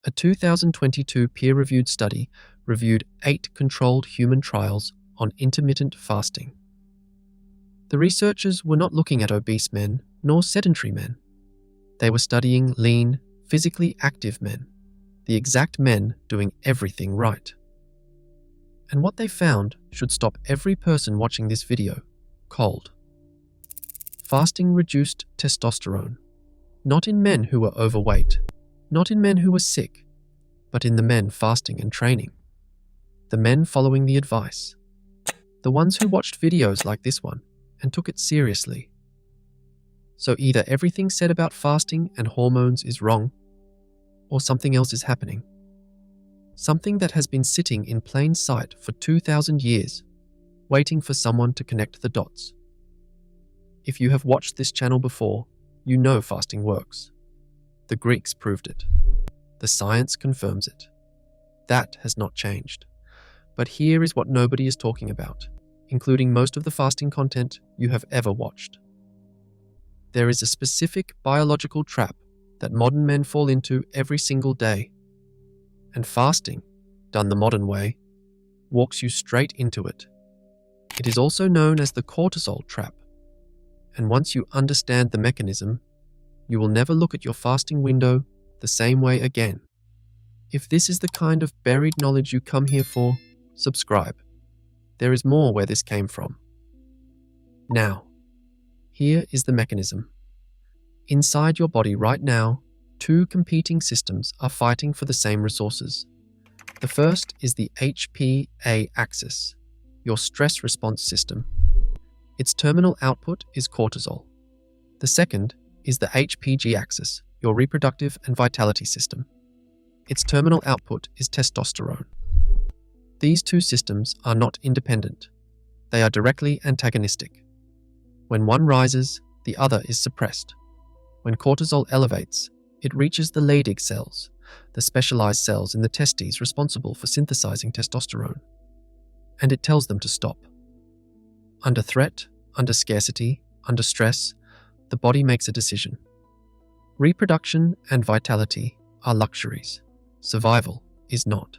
A 2022 peer-reviewed study reviewed 8 controlled human trials on intermittent fasting. The researchers were not looking at obese men nor sedentary men. They were studying lean, physically active men, the exact men doing everything right. And what they found should stop every person watching this video cold. Fasting reduced testosterone, not in men who were overweight, not in men who were sick, but in the men fasting and training. The men following the advice. The ones who watched videos like this one and took it seriously. So either everything said about fasting and hormones is wrong, or something else is happening. Something that has been sitting in plain sight for 2,000 years, waiting for someone to connect the dots. If you have watched this channel before, you know fasting works. The Greeks proved it. The science confirms it. That has not changed. But here is what nobody is talking about, including most of the fasting content you have ever watched. There is a specific biological trap that modern men fall into every single day. And fasting, done the modern way, walks you straight into it. It is also known as the cortisol trap. And once you understand the mechanism, you will never look at your fasting window the same way again. If this is the kind of buried knowledge you come here for, subscribe. There is more where this came from. Now, here is the mechanism. Inside your body right now, 2 competing systems are fighting for the same resources. The first is the HPA axis, your stress response system. Its terminal output is cortisol. The second is the HPG axis, your reproductive and vitality system. Its terminal output is testosterone. These 2 systems are not independent. They are directly antagonistic. When one rises, the other is suppressed. When cortisol elevates, it reaches the Leydig cells, the specialized cells in the testes responsible for synthesizing testosterone, and it tells them to stop. Under threat, under scarcity, under stress, the body makes a decision. Reproduction and vitality are luxuries. Survival is not.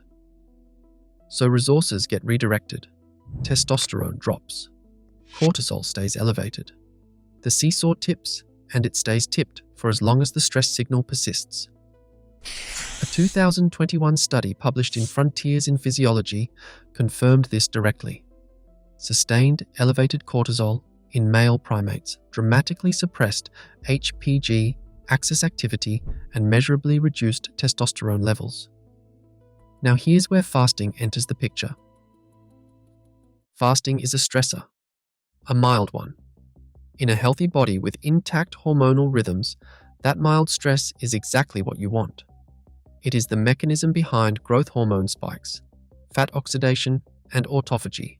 So resources get redirected. Testosterone drops. Cortisol stays elevated. The seesaw tips, and it stays tipped for as long as the stress signal persists. A 2021 study published in Frontiers in Physiology confirmed this directly. Sustained elevated cortisol in male primates dramatically suppressed HPG axis activity and measurably reduced testosterone levels. Now here's where fasting enters the picture. Fasting is a stressor, a mild one. In a healthy body with intact hormonal rhythms, that mild stress is exactly what you want. It is the mechanism behind growth hormone spikes, fat oxidation, and autophagy.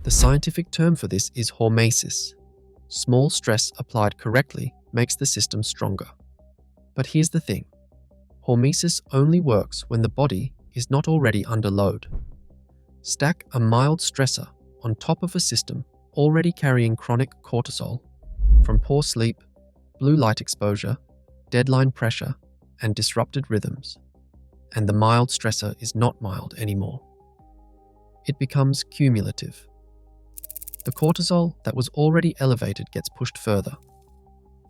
The scientific term for this is hormesis. Small stress applied correctly makes the system stronger. But here's the thing. Hormesis only works when the body is not already under load. Stack a mild stressor on top of a system already carrying chronic cortisol from poor sleep, blue light exposure, deadline pressure, and disrupted rhythms, and the mild stressor is not mild anymore. It becomes cumulative. The cortisol that was already elevated gets pushed further.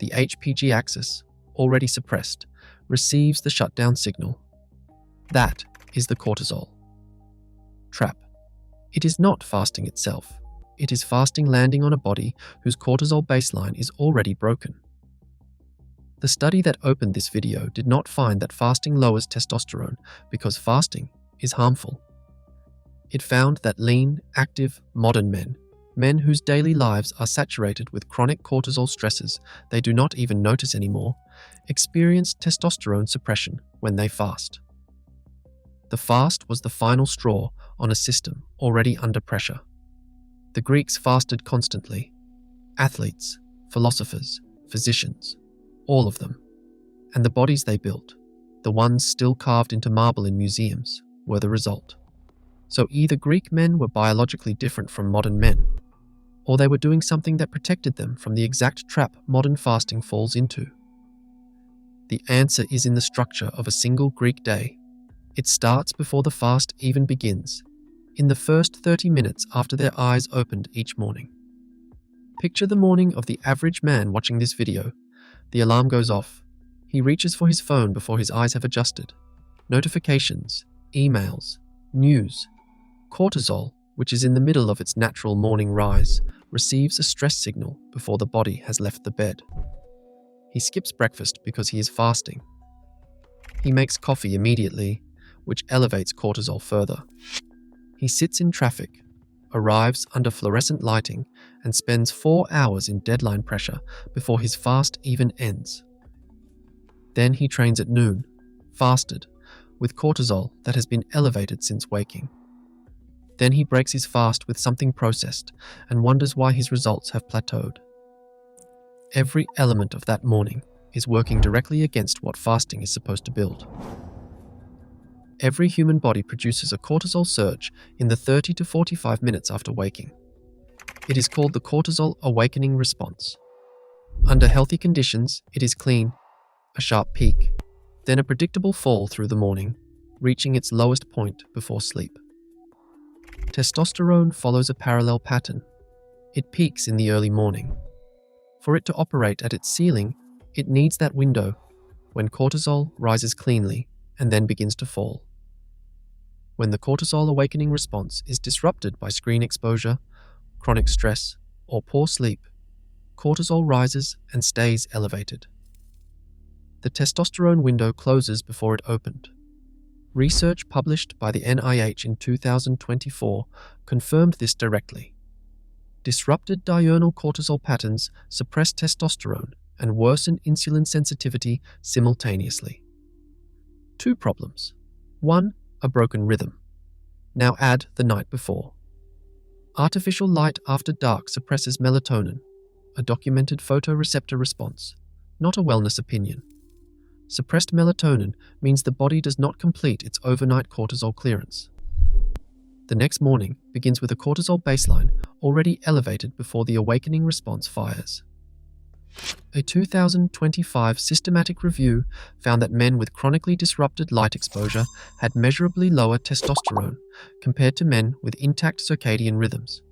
The HPG axis, already suppressed, receives the shutdown signal. That is the cortisol trap. It is not fasting itself. It is fasting landing on a body whose cortisol baseline is already broken. The study that opened this video did not find that fasting lowers testosterone because fasting is harmful. It found that lean, active, modern men whose daily lives are saturated with chronic cortisol stresses they do not even notice anymore, experience testosterone suppression when they fast. The fast was the final straw on a system already under pressure. The Greeks fasted constantly. Athletes, philosophers, physicians, all of them. And the bodies they built, the ones still carved into marble in museums, were the result. So either Greek men were biologically different from modern men, or they were doing something that protected them from the exact trap modern fasting falls into. The answer is in the structure of a single Greek day. It starts before the fast even begins, in the first 30 minutes after their eyes opened each morning. Picture the morning of the average man watching this video. The alarm goes off. He reaches for his phone before his eyes have adjusted. Notifications, emails, news. Cortisol, which is in the middle of its natural morning rise, receives a stress signal before the body has left the bed. He skips breakfast because he is fasting. He makes coffee immediately, which elevates cortisol further. He sits in traffic, arrives under fluorescent lighting, and spends 4 hours in deadline pressure before his fast even ends. Then he trains at noon, fasted, with cortisol that has been elevated since waking. Then he breaks his fast with something processed and wonders why his results have plateaued. Every element of that morning is working directly against what fasting is supposed to build. Every human body produces a cortisol surge in the 30 to 45 minutes after waking. It is called the Cortisol Awakening Response. Under healthy conditions, it is clean, a sharp peak, then a predictable fall through the morning, reaching its lowest point before sleep. Testosterone follows a parallel pattern. It peaks in the early morning. For it to operate at its ceiling, it needs that window when cortisol rises cleanly and then begins to fall. When the cortisol awakening response is disrupted by screen exposure, chronic stress, or poor sleep, cortisol rises and stays elevated. The testosterone window closes before it opened. Research published by the NIH in 2024 confirmed this directly. Disrupted diurnal cortisol patterns suppress testosterone and worsen insulin sensitivity simultaneously. 2 problems. 1, a broken rhythm. Now add the night before. Artificial light after dark suppresses melatonin, a documented photoreceptor response, not a wellness opinion. Suppressed melatonin means the body does not complete its overnight cortisol clearance. The next morning begins with a cortisol baseline already elevated before the awakening response fires. A 2025 systematic review found that men with chronically disrupted light exposure had measurably lower testosterone compared to men with intact circadian rhythms.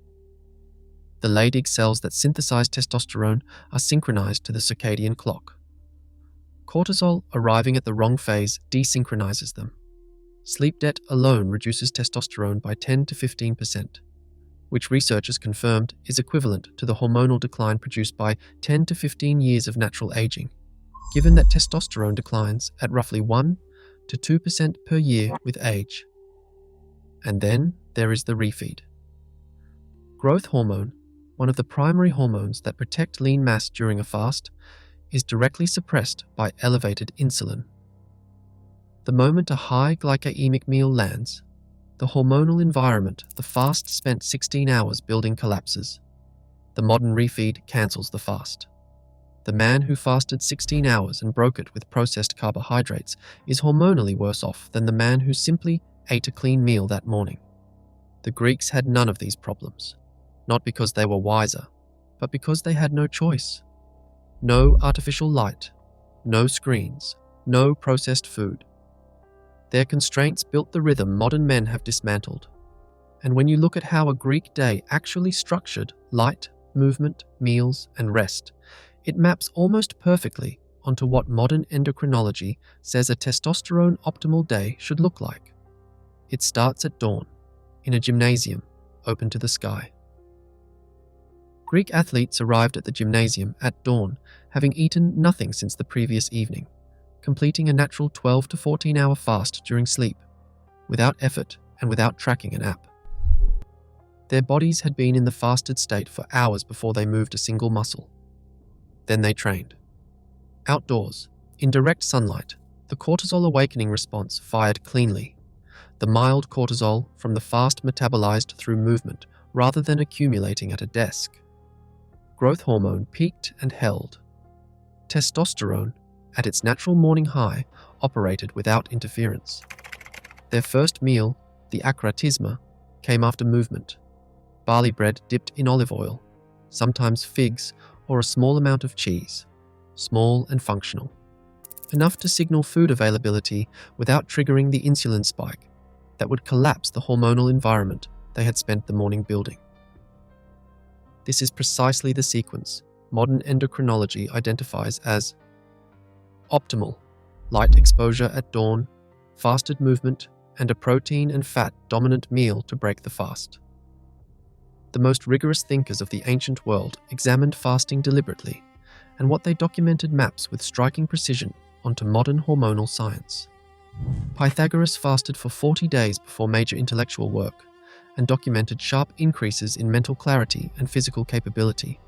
The Leydig cells that synthesize testosterone are synchronized to the circadian clock. Cortisol arriving at the wrong phase desynchronizes them. Sleep debt alone reduces testosterone by 10 to 15%, which researchers confirmed is equivalent to the hormonal decline produced by 10 to 15 years of natural aging, given that testosterone declines at roughly 1 to 2% per year with age. And then there is the refeed. Growth hormone, one of the primary hormones that protect lean mass during a fast, is directly suppressed by elevated insulin. The moment a high glycemic meal lands, the hormonal environment the fast spent 16 hours building collapses. The modern refeed cancels the fast. The man who fasted 16 hours and broke it with processed carbohydrates is hormonally worse off than the man who simply ate a clean meal that morning. The Greeks had none of these problems, not because they were wiser, but because they had no choice. No artificial light, no screens, no processed food. Their constraints built the rhythm modern men have dismantled. And when you look at how a Greek day actually structured light, movement, meals, and rest, it maps almost perfectly onto what modern endocrinology says a testosterone optimal day should look like. It starts at dawn, in a gymnasium, open to the sky. Greek athletes arrived at the gymnasium at dawn, having eaten nothing since the previous evening, completing a natural 12 to 14-hour fast during sleep, without effort and without tracking an app. Their bodies had been in the fasted state for hours before they moved a single muscle. Then they trained. Outdoors, in direct sunlight, the cortisol awakening response fired cleanly. The mild cortisol from the fast metabolized through movement rather than accumulating at a desk. Growth hormone peaked and held. Testosterone, at its natural morning high, operated without interference. Their first meal, the akratisma, came after movement. Barley bread dipped in olive oil, sometimes figs or a small amount of cheese, small and functional. enough to signal food availability without triggering the insulin spike that would collapse the hormonal environment they had spent the morning building. This is precisely the sequence modern endocrinology identifies as optimal: light exposure at dawn, fasted movement, and a protein and fat dominant meal to break the fast. The most rigorous thinkers of the ancient world examined fasting deliberately, and what they documented maps with striking precision onto modern hormonal science. Pythagoras fasted for 40 days before major intellectual work and documented sharp increases in mental clarity and physical capability.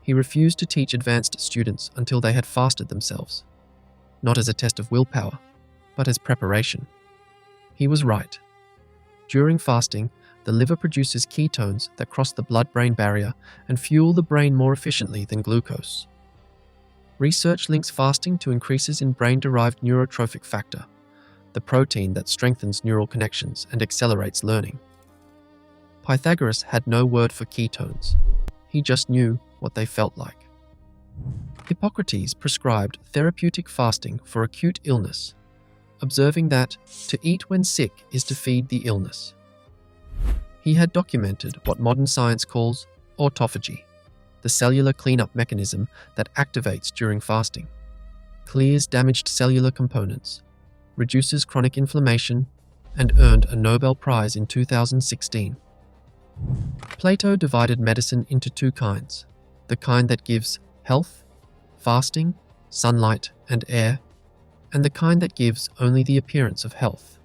He refused to teach advanced students until they had fasted themselves, not as a test of willpower, but as preparation. He was right. During fasting, the liver produces ketones that cross the blood-brain barrier and fuel the brain more efficiently than glucose. Research links fasting to increases in brain-derived neurotrophic factor, the protein that strengthens neural connections and accelerates learning. Pythagoras had no word for ketones. He just knew what they felt like. Hippocrates prescribed therapeutic fasting for acute illness, observing that to eat when sick is to feed the illness. He had documented what modern science calls autophagy, the cellular cleanup mechanism that activates during fasting, clears damaged cellular components, reduces chronic inflammation, and earned a Nobel Prize in 2016. Plato divided medicine into two kinds: the kind that gives health, fasting, sunlight, and air, and the kind that gives only the appearance of health.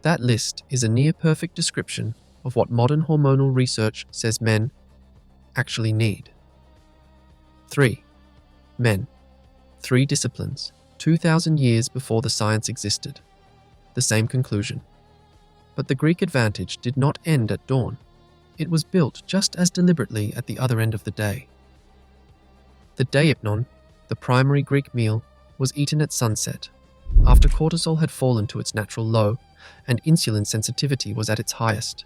That list is a near-perfect description of what modern hormonal research says men actually need. 3. Men. 3 disciplines, 2,000 years before the science existed. The same conclusion. But the Greek advantage did not end at dawn. It was built just as deliberately at the other end of the day. The deipnon, the primary Greek meal, was eaten at sunset, after cortisol had fallen to its natural low and insulin sensitivity was at its highest.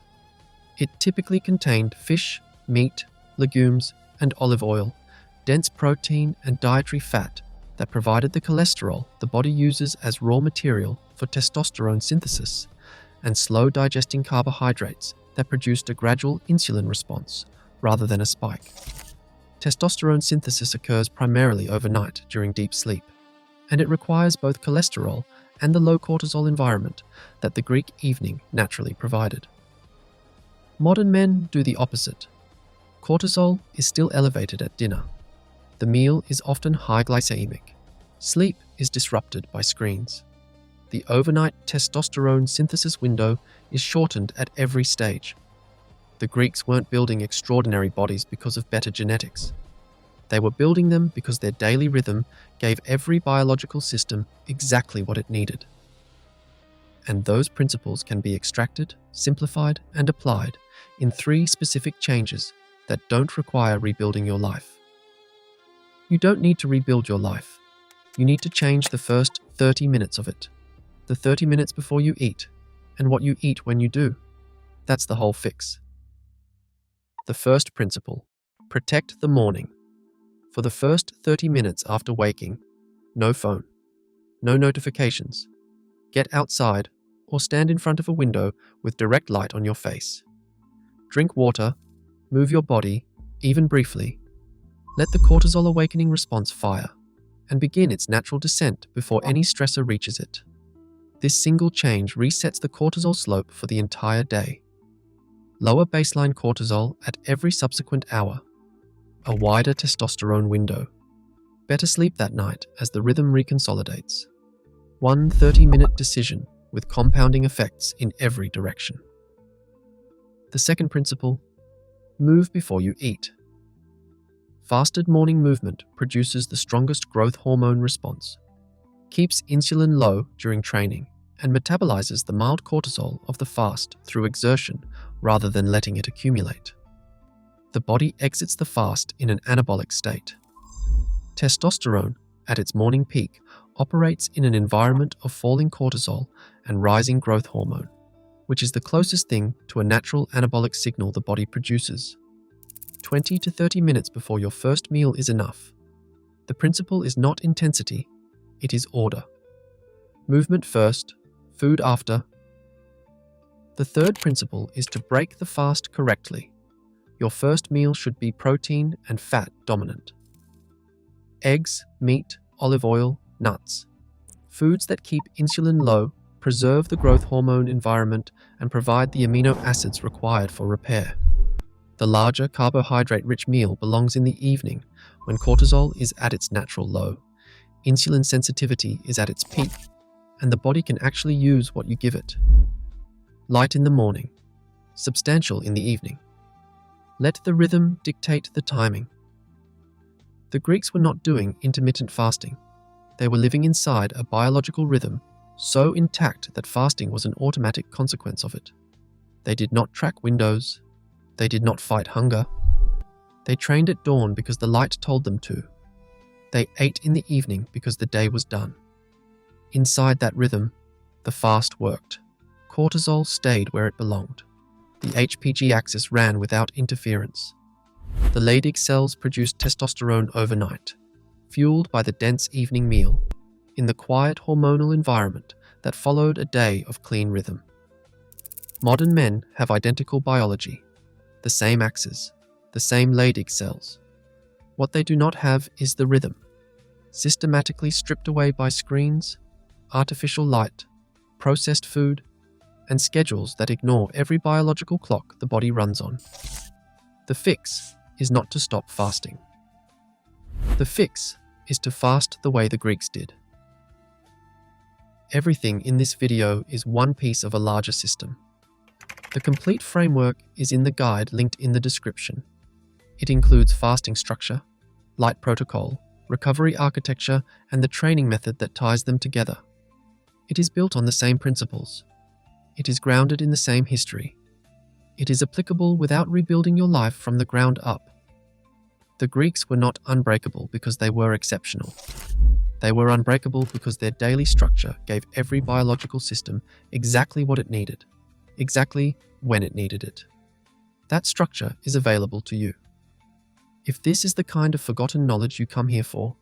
It typically contained fish, meat, legumes, and olive oil, dense protein and dietary fat that provided the cholesterol the body uses as raw material for testosterone synthesis, and slow-digesting carbohydrates that produced a gradual insulin response rather than a spike. Testosterone synthesis occurs primarily overnight during deep sleep, and it requires both cholesterol and the low cortisol environment that the Greek evening naturally provided. Modern men do the opposite. Cortisol is still elevated at dinner. The meal is often high glycemic. Sleep is disrupted by screens. The overnight testosterone synthesis window is shortened at every stage. The Greeks weren't building extraordinary bodies because of better genetics. They were building them because their daily rhythm gave every biological system exactly what it needed. And those principles can be extracted, simplified, and applied in 3 specific changes that don't require rebuilding your life. You don't need to rebuild your life. You need to change the first 30 minutes of it. The 30 minutes before you eat, and what you eat when you do. That's the whole fix. The first principle: protect the morning. For the first 30 minutes after waking, no phone, no notifications. Get outside or stand in front of a window with direct light on your face. Drink water, move your body, even briefly. Let the cortisol awakening response fire and begin its natural descent before any stressor reaches it. This single change resets the cortisol slope for the entire day. Lower baseline cortisol at every subsequent hour. A wider testosterone window. Better sleep that night as the rhythm reconsolidates. One 30-minute decision with compounding effects in every direction. The second principle: move before you eat. Fasted morning movement produces the strongest growth hormone response, keeps insulin low during training, and metabolizes the mild cortisol of the fast through exertion rather than letting it accumulate. The body exits the fast in an anabolic state. Testosterone, at its morning peak, operates in an environment of falling cortisol and rising growth hormone, which is the closest thing to a natural anabolic signal the body produces. 20 to 30 minutes before your first meal is enough. The principle is not intensity, it is order. Movement first, food after. The third principle is to break the fast correctly. Your first meal should be protein and fat dominant. Eggs, meat, olive oil, nuts. Foods that keep insulin low, preserve the growth hormone environment, and provide the amino acids required for repair. The larger carbohydrate-rich meal belongs in the evening when cortisol is at its natural low, insulin sensitivity is at its peak, and the body can actually use what you give it. Light in the morning, substantial in the evening. Let the rhythm dictate the timing. The Greeks were not doing intermittent fasting. They were living inside a biological rhythm so intact that fasting was an automatic consequence of it. They did not track windows. They did not fight hunger. They trained at dawn because the light told them to. They ate in the evening because the day was done. Inside that rhythm, the fast worked. Cortisol stayed where it belonged. The HPG axis ran without interference. The Leydig cells produced testosterone overnight, fueled by the dense evening meal, in the quiet hormonal environment that followed a day of clean rhythm. Modern men have identical biology, the same axes, the same Leydig cells. What they do not have is the rhythm, systematically stripped away by screens, artificial light, processed food, and schedules that ignore every biological clock the body runs on. The fix is not to stop fasting. The fix is to fast the way the Greeks did. Everything in this video is one piece of a larger system. The complete framework is in the guide linked in the description. It includes fasting structure, light protocol, recovery architecture, and the training method that ties them together. It is built on the same principles. It is grounded in the same history. It is applicable without rebuilding your life from the ground up. The Greeks were not unbreakable because they were exceptional. They were unbreakable because their daily structure gave every biological system exactly what it needed, exactly when it needed it. That structure is available to you. If this is the kind of forgotten knowledge you come here for,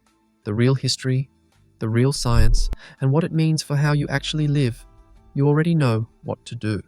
the real history, the real science, and what it means for how you actually live, you already know what to do.